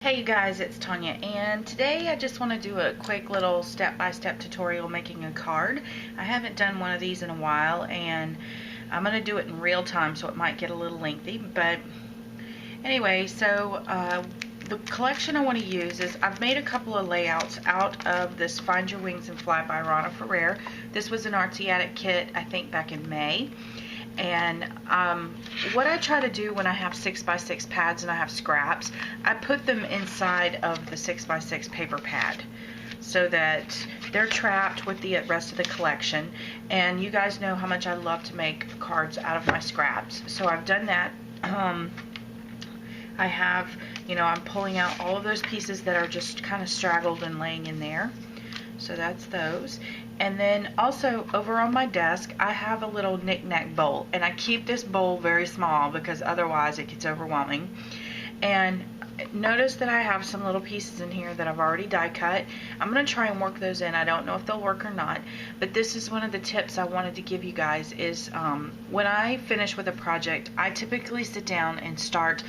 Hey you guys, it's Tonya, and today I just want to do a quick little step-by-step tutorial making a card. I haven't done one of these in a while, and I'm going to do it in real time, so it might get a little lengthy, but anyway, so the collection I want to use is, I've made a couple of layouts out of this Find Your Wings and Fly by Rana Ferrer. This was an Artsy Attic kit, I think back in May. And what I try to do when I have 6x6 pads and I have scraps, I put them inside of the 6x6 paper pad so that they're trapped with the rest of the collection. And you guys know how much I love to make cards out of my scraps. So I've done that. I have, I'm pulling out all of those pieces that are just kind of straggled and laying in there. So that's those. And then also over on my desk, I have a little knick-knack bowl, and I keep this bowl very small because otherwise it gets overwhelming. And notice that I have some little pieces in here that I've already die cut. I'm going to try and work those in. I don't know if they'll work or not, but this is one of the tips I wanted to give you guys is when I finish with a project, I typically sit down and start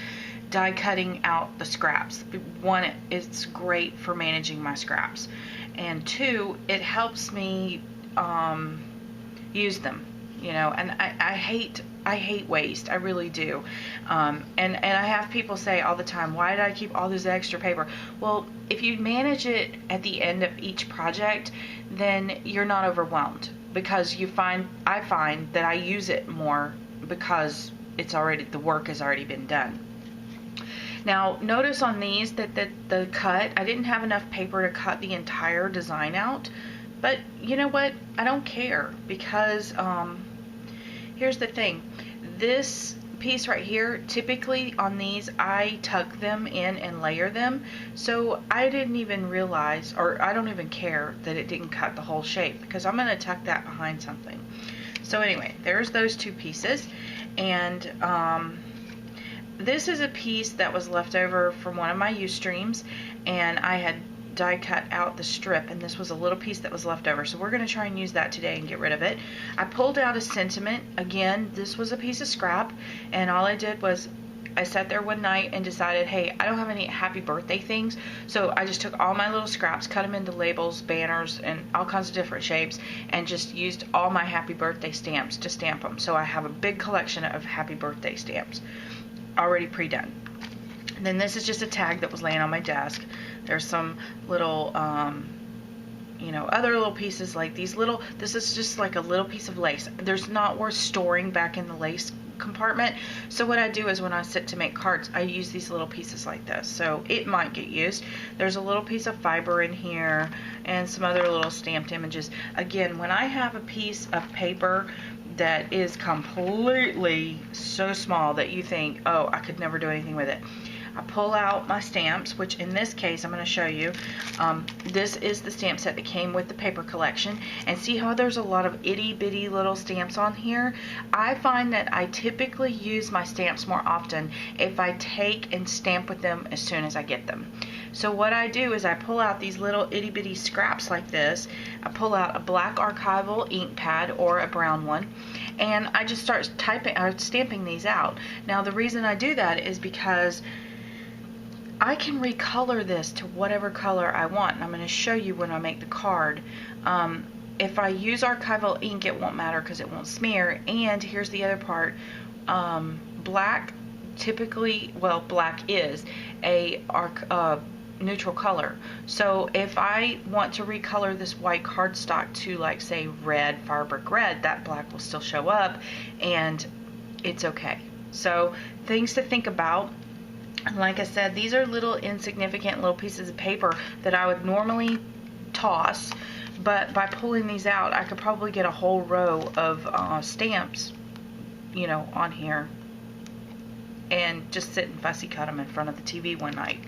die cutting out the scraps. One, it's great for managing my scraps, and two, it helps me use them, and I hate waste. I really do. And I have people say all the time, why did I keep all this extra paper? Well, if you manage it at the end of each project, then you're not overwhelmed, because I find that I use it more because the work has already been done. Now notice on these that the cut, I didn't have enough paper to cut the entire design out, but you know what, I don't care, because here's the thing, this piece right here, typically on these I tuck them in and layer them, so I didn't even realize, or I don't even care that it didn't cut the whole shape, because I'm going to tuck that behind something. So anyway, there's those two pieces. And this is a piece that was left over from one of my Ustreams, and I had die cut out the strip, and this was a little piece that was left over, so we're going to try and use that today and get rid of it. I pulled out a sentiment. Again, this was a piece of scrap, and all I did was I sat there one night and decided, hey, I don't have any happy birthday things, so I just took all my little scraps, cut them into labels, banners, and all kinds of different shapes, and just used all my happy birthday stamps to stamp them. So I have a big collection of happy birthday stamps already pre-done. And then this is just a tag that was laying on my desk. There's some little other little pieces like these little, this is just like a little piece of lace. There's not worth storing back in the lace compartment, so what I do is when I sit to make cards, I use these little pieces like this, so it might get used. There's a little piece of fiber in here and some other little stamped images. Again, when I have a piece of paper that is completely so small that you think, oh, I could never do anything with it, I pull out my stamps, which in this case I'm going to show you. This is the stamp set that came with the paper collection, and see how there's a lot of itty bitty little stamps on here? I find that I typically use my stamps more often if I take and stamp with them as soon as I get them. So what I do is I pull out these little itty bitty scraps like this. I pull out a black archival ink pad or a brown one, and I just start stamping these out. Now the reason I do that is because I can recolor this to whatever color I want, and I'm going to show you when I make the card. If I use archival ink, it won't matter because it won't smear. And here's the other part, black typically, well, black is a neutral color. So if I want to recolor this white cardstock to, like, say red, firebrick red, that black will still show up, and it's okay. So things to think about. Like I said, these are little insignificant little pieces of paper that I would normally toss, but by pulling these out, I could probably get a whole row of stamps, on here, and just sit and fussy cut them in front of the TV one night.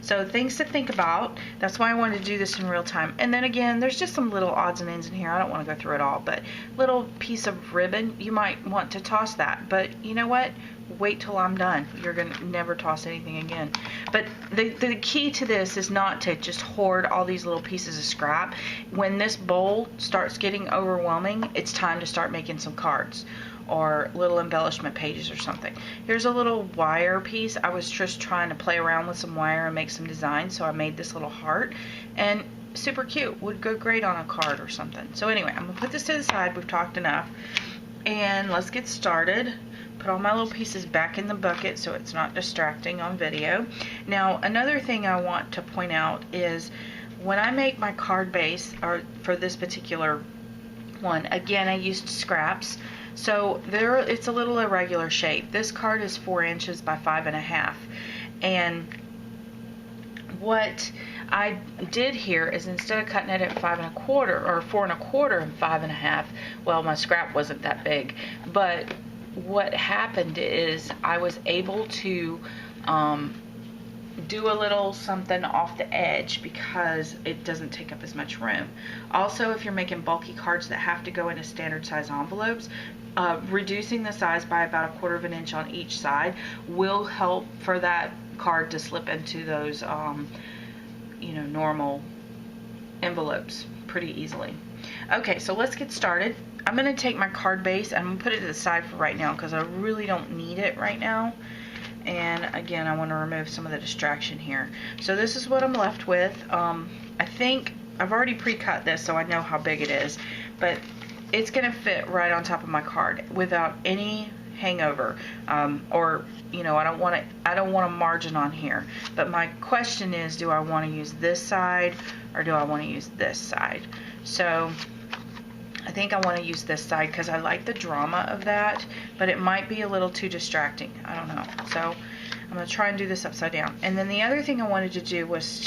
So things to think about. That's why I wanted to do this in real time. And then again, there's just some little odds and ends in here. I don't want to go through it all, but little piece of ribbon, you might want to toss that. But you know what? Wait till I'm done. You're going to never toss anything again. But the key to this is not to just hoard all these little pieces of scrap. When this bowl starts getting overwhelming, it's time to start making some cards. or little embellishment pages or something. Here's a little wire piece. I was just trying to play around with some wire and make some designs, so I made this little heart, and super cute, would go great on a card or something. So anyway, I'm gonna put this to the side. We've talked enough, and let's get started. Put all my little pieces back in the bucket so it's not distracting on video. Now, another thing I want to point out is when I make my card base, or for this particular one, again, I used scraps. So it's a little irregular shape. This card is 4 inches by 5.5. And what I did here is, instead of cutting it at 5 1/4 or 4 1/4 and 5.5, well, my scrap wasn't that big, but what happened is I was able to do a little something off the edge because it doesn't take up as much room. Also, if you're making bulky cards that have to go into standard size envelopes, reducing the size by about 1/4 of an inch on each side will help for that card to slip into those normal envelopes pretty easily. Okay, so let's get started. I'm going to take my card base and I'm going to put it to the side for right now because I really don't need it right now. And again, I want to remove some of the distraction here. So this is what I'm left with. I think I've already pre-cut this so I know how big it is, but it's going to fit right on top of my card without any hangover, or I don't want a margin on here. But my question is, do I want to use this side or do I want to use this side? So I think I want to use this side because I like the drama of that, but it might be a little too distracting. I don't know. So I'm going to try and do this upside down. And then the other thing I wanted to do was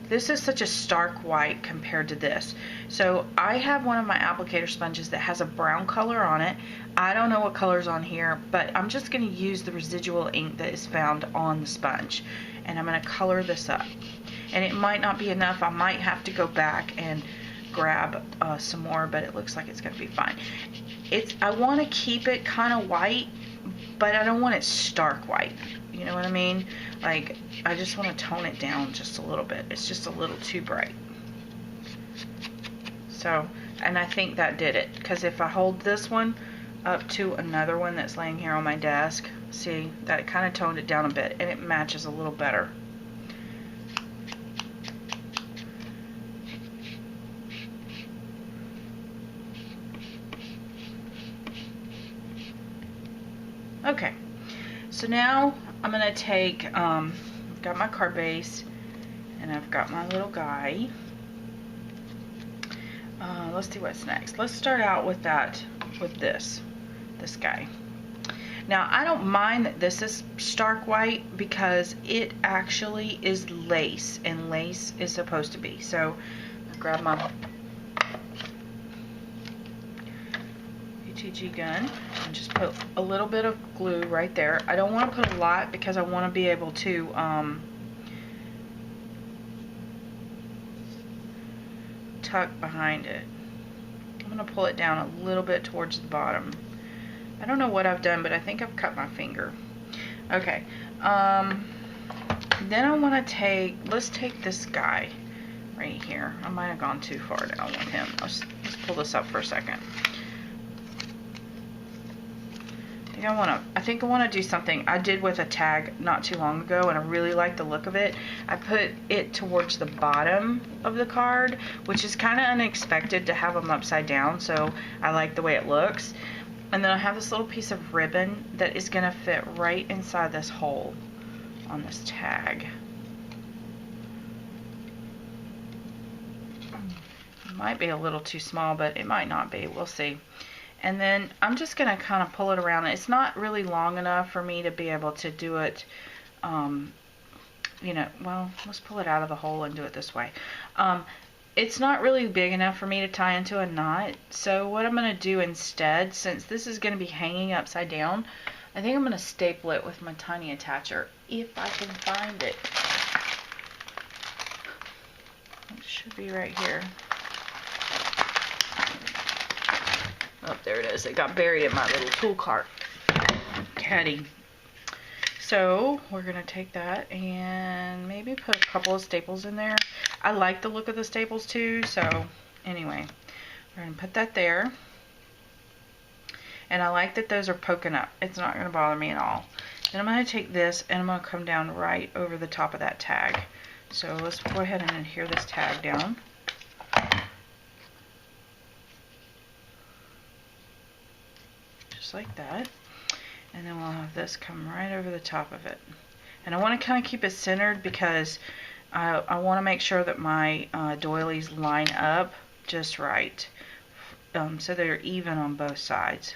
this is such a stark white compared to this. So I have one of my applicator sponges that has a brown color on it. I don't know what color's on here, but I'm just going to use the residual ink that is found on the sponge. And I'm going to color this up. And it might not be enough. I might have to go back and grab some more, but it looks like it's going to be fine. I want to keep it kind of white, but I don't want it stark white. You know what I mean? Like, I just want to tone it down just a little bit. It's just a little too bright. So, and I think that did it, because if I hold this one up to another one that's laying here on my desk, see, that kind of toned it down a bit, and it matches a little better. Okay, so now I'm going to take, I've got my card base, and I've got my little guy. Let's see what's next. Let's start out with this guy. Now, I don't mind that this is stark white because it actually is lace, and lace is supposed to be. So, I'll grab my UTG gun and just put a little bit of glue right there. I don't want to put a lot because I want to be able to tuck behind it. I'm going to pull it down a little bit towards the bottom. I don't know what I've done, but I think I've cut my finger. Okay. Then I want to let's take this guy right here. I might have gone too far down with him. Let's pull this up for a second. I think I want to do something I did with a tag not too long ago, and I really like the look of it. I put it towards the bottom of the card, which is kind of unexpected to have them upside down, so I like the way it looks. And then I have this little piece of ribbon that is going to fit right inside this hole on this tag. It might be a little too small, but it might not be. We'll see. And then I'm just going to kind of pull it around. It's not really long enough for me to be able to do it, well, let's pull it out of the hole and do it this way. It's not really big enough for me to tie into a knot. So what I'm going to do instead, since this is going to be hanging upside down, I think I'm going to staple it with my tiny attacher, if I can find it. It should be right here. Oh, there it is. It got buried in my little tool cart. Caddy. So we're going to take that and maybe put a couple of staples in there. I like the look of the staples too. So anyway, we're going to put that there. And I like that those are poking up. It's not going to bother me at all. Then I'm going to take this and I'm going to come down right over the top of that tag. So let's go ahead and adhere this tag down. Just like that. And then we'll have this come right over the top of it. And I want to kind of keep it centered because I want to make sure that my doilies line up just right. So they're even on both sides.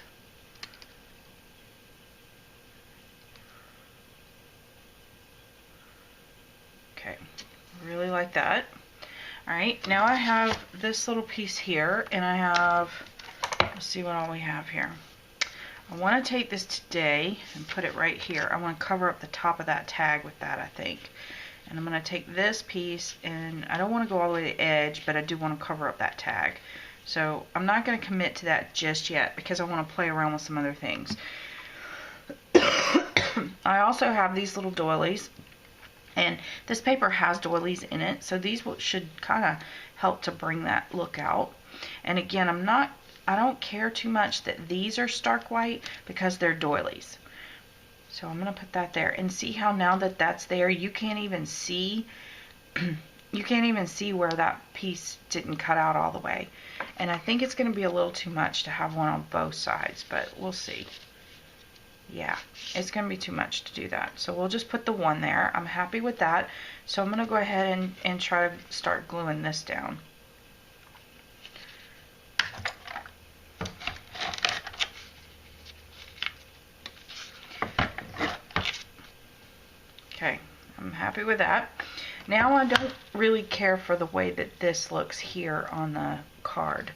Okay, really like that. Alright, now I have this little piece here, and I have, let's see what all we have here. I want to take this today and put it right here. I want to cover up the top of that tag with that, I think. And I'm going to take this piece, and I don't want to go all the way to the edge, but I do want to cover up that tag. So I'm not going to commit to that just yet because I want to play around with some other things. I also have these little doilies, and this paper has doilies in it, so these should kind of help to bring that look out. And again, I don't care too much that these are stark white because they're doilies. So I'm going to put that there, and see how now that that's there, you can't even see where that piece didn't cut out all the way. And I think it's going to be a little too much to have one on both sides, but we'll see. Yeah, it's going to be too much to do that. So we'll just put the one there. I'm happy with that. So I'm going to go ahead and try to start gluing this down. Okay, I'm happy with that. Now I don't really care for the way that this looks here on the card.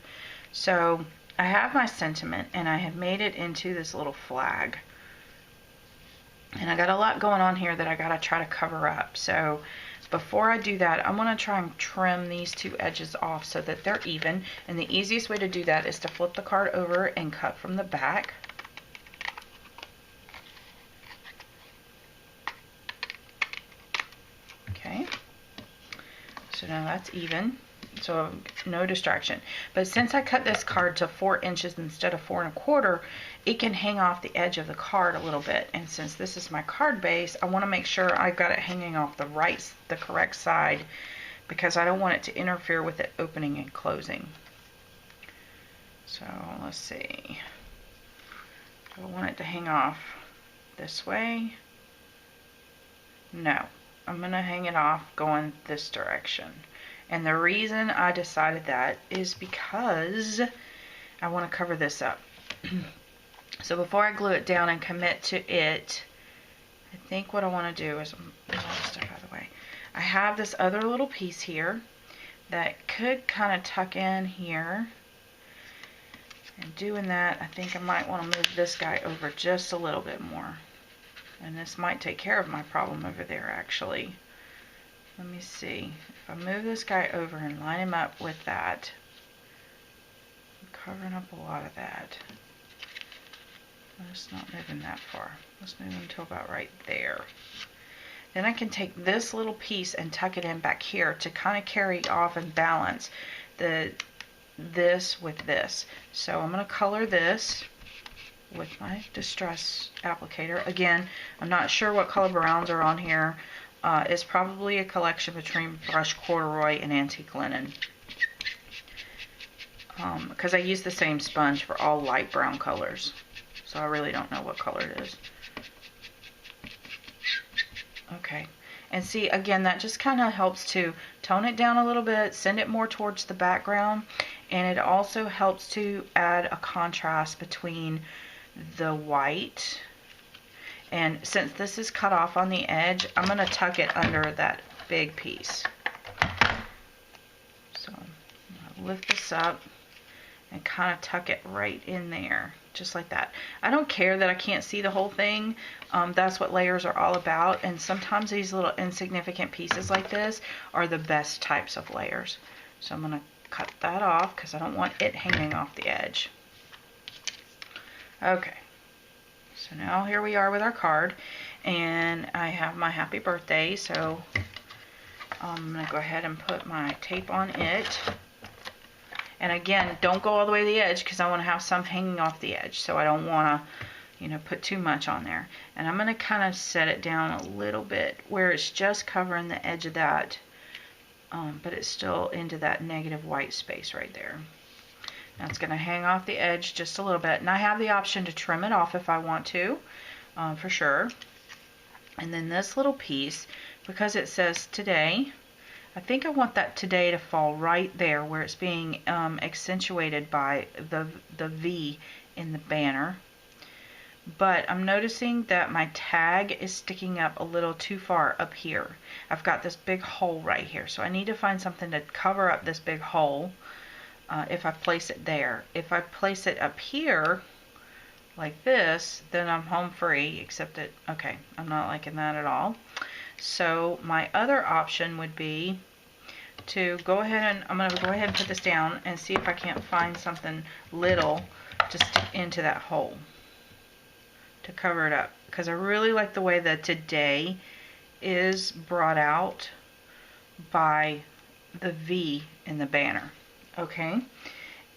So I have my sentiment, and I have made it into this little flag. And I got a lot going on here that I got to try to cover up. So before I do that, I'm going to try and trim these two edges off so that they're even. And the easiest way to do that is to flip the card over and cut from the back. Okay. So now that's even. So no distraction. But since I cut this card to 4 inches instead of 4 1/4, it can hang off the edge of the card a little bit. And since this is my card base, I want to make sure I've got it hanging off the correct side, because I don't want it to interfere with it opening and closing. So let's see. Do I want it to hang off this way? No. I'm going to hang it off going this direction. And the reason I decided that is because I want to cover this up. So before I glue it down and commit to it, I think what I want to do is, move all the stuff out of the way. I have this other little piece here that could kind of tuck in here. And doing that, I think I might want to move this guy over just a little bit more. And this might take care of my problem over there, actually. Let me see. If I move this guy over and line him up with that, I'm covering up a lot of that. Let's not move him that far. Let's move him to about right there. Then I can take this little piece and tuck it in back here to kind of carry off and balance this with this. So I'm going to color this with my distress applicator. Again, I'm not sure what color browns are on here. It's probably a collection between brushed corduroy and antique linen. Because I use the same sponge for all light brown colors. So I really don't know what color it is. Okay. And see, again, that just kind of helps to tone it down a little bit, send it more towards the background. And it also helps to add a contrast between the white. And since this is cut off on the edge, I'm going to tuck it under that big piece. So I'm going to lift this up and kind of tuck it right in there, just like that. I don't care that I can't see the whole thing. That's what layers are all about. And sometimes these little insignificant pieces like this are the best types of layers. So I'm going to cut that off because I don't want it hanging off the edge. Okay. So now here we are with our card, and I have my happy birthday, so I'm going to go ahead and put my tape on it. And again, don't go all the way to the edge because I want to have some hanging off the edge. So I don't want to, you know, put too much on there. And I'm going to kind of set it down a little bit where it's just covering the edge of that, but it's still into that negative white space right there. Now it's going to hang off the edge just a little bit. And I have the option to trim it off if I want to, for sure. And then this little piece, because it says today, I think I want that today to fall right there where it's being accentuated by the V in the banner. But I'm noticing that my tag is sticking up a little too far up here. I've got this big hole right here, so I need to find something to cover up this big hole if I place it there. If I place it up here like this, then I'm home free, except that, okay, I'm not liking that at all. So my other option would be to go ahead and, I'm going to go ahead and put this down and see if I can't find something little to stick into that hole to cover it up, because I really like the way that today is brought out by the V in the banner. Okay,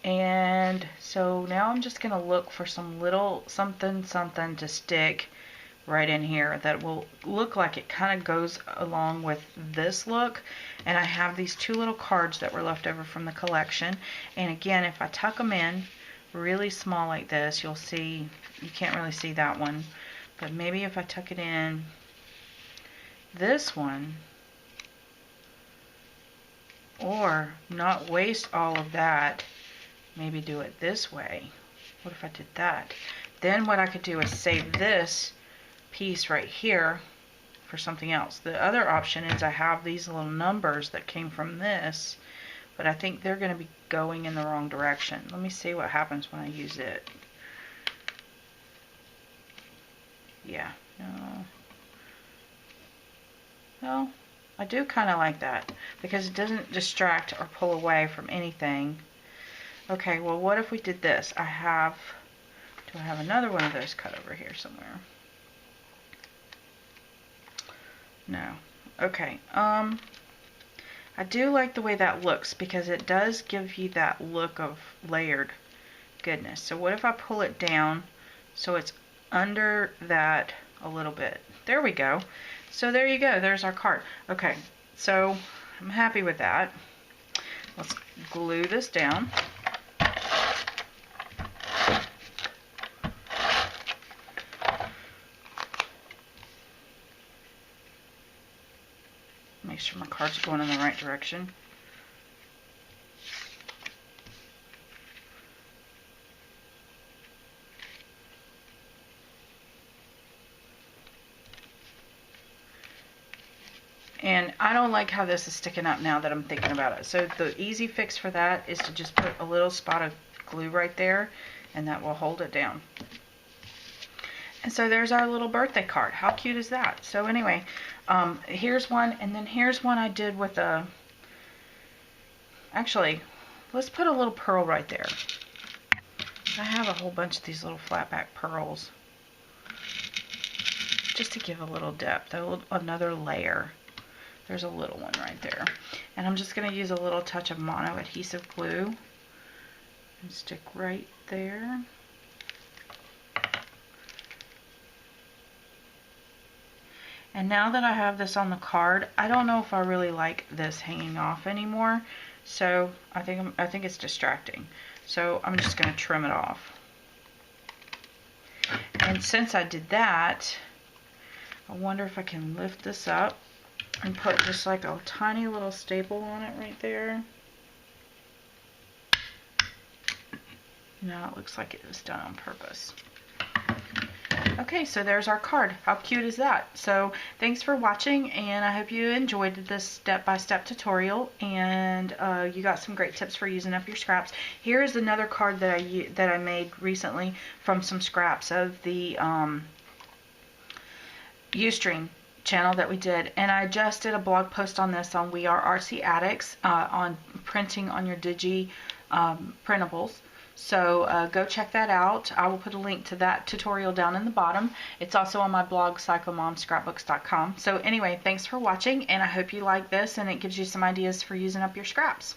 and so now I'm just going to look for some little something to stick right in here that will look like it kind of goes along with this look. And I have these two little cards that were left over from the collection, and again, if I tuck them in really small like this, you'll see, you can't really see that one, but maybe if I tuck it in this one, or not waste all of that, maybe do it this way. What if I did that? Then what I could do is save this piece right here for something else. The other option is I have these little numbers that came from this, but I think they're going to be going in the wrong direction. Let me see what happens when I use it. Yeah, no, I do kind of like that because it doesn't distract or pull away from anything. Okay, well, what if we did this? Do I have another one of those cut over here somewhere? No. Okay, I do like the way that looks because it does give you that look of layered goodness. So what if I pull it down so it's under that a little bit? There we go. So there you go. There's our card. Okay, so I'm happy with that. Let's glue this down. Make sure my card's going in the right direction. And I don't like how this is sticking up now that I'm thinking about it. So the easy fix for that is to just put a little spot of glue right there, and that will hold it down. And so there's our little birthday card. How cute is that? So anyway, here's one, and then here's one I did with a, actually, let's put a little pearl right there. I have a whole bunch of these little flat back pearls, just to give a little depth, another layer. There's a little one right there. And I'm just going to use a little touch of mono adhesive glue and stick right there. And now that I have this on the card, I don't know if I really like this hanging off anymore. So I think it's distracting. So I'm just going to trim it off. And since I did that, I wonder if I can lift this up and put just like a tiny little staple on it right there. Now it looks like it was done on purpose. Okay, so there's our card. How cute is that? So thanks for watching, and I hope you enjoyed this step-by-step tutorial, and you got some great tips for using up your scraps. Here is another card that I made recently from some scraps of the Ustream channel that we did, and I just did a blog post on this on We Are Artsy Addicts on printing on your digi printables. So go check that out. I will put a link to that tutorial down in the bottom. It's also on my blog, psychomomscrapbooks.com. So anyway, thanks for watching, and I hope you like this and it gives you some ideas for using up your scraps.